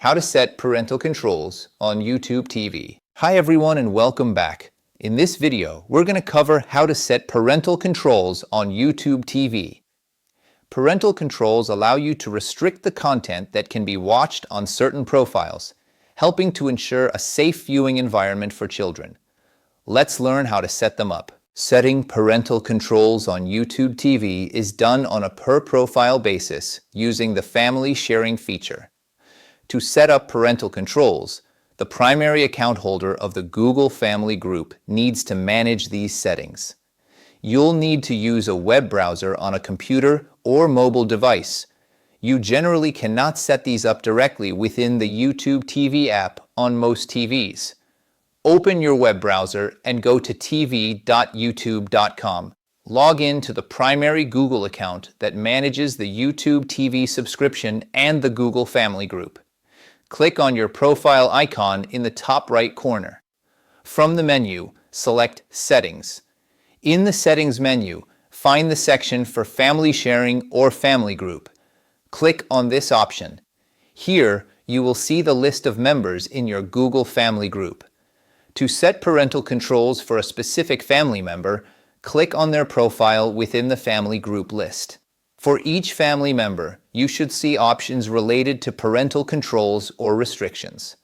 How to set parental controls on YouTube TV. Hi everyone and welcome back. In this video, we're going to cover how to set parental controls on YouTube TV. Parental controls allow you to restrict the content that can be watched on certain profiles, helping to ensure a safe viewing environment for children. Let's learn how to set them up. Setting parental controls on YouTube TV is done on a per-profile basis using the family sharing feature. To set up parental controls, the primary account holder of the Google Family Group needs to manage these settings. You'll need to use a web browser on a computer or mobile device. You generally cannot set these up directly within the YouTube TV app on most TVs. Open your web browser and go to tv.youtube.com. Log in to the primary Google account that manages the YouTube TV subscription and the Google Family Group. Click on your profile icon in the top right corner. From the menu, select Settings. In the Settings menu, find the section for Family Sharing or Family Group. Click on this option. Here, you will see the list of members in your Google Family Group. To set parental controls for a specific family member, click on their profile within the family group list. For each family member, you should see options related to parental controls or restrictions.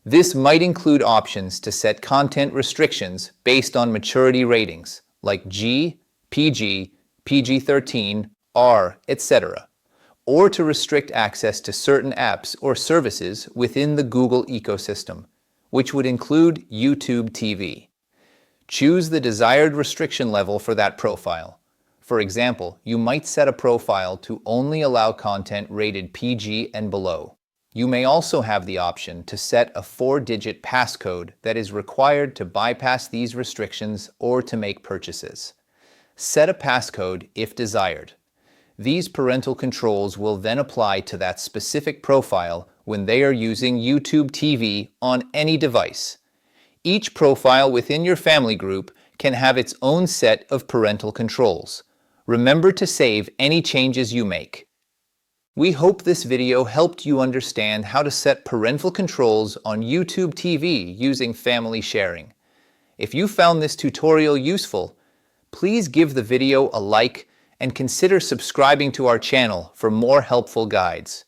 This might include options to set content restrictions based on maturity ratings, like G, PG, PG-13, R, etc., or to restrict access to certain apps or services within the Google ecosystem, which would include YouTube TV. Choose the desired restriction level for that profile. For example, you might set a profile to only allow content rated PG and below. You may also have the option to set a 4-digit passcode that is required to bypass these restrictions or to make purchases. Set a passcode if desired. These parental controls will then apply to that specific profile when they are using YouTube TV on any device. Each profile within your family group can have its own set of parental controls. Remember to save any changes you make. We hope this video helped you understand how to set parental controls on YouTube TV using family sharing. If you found this tutorial useful, please give the video a like and consider subscribing to our channel for more helpful guides.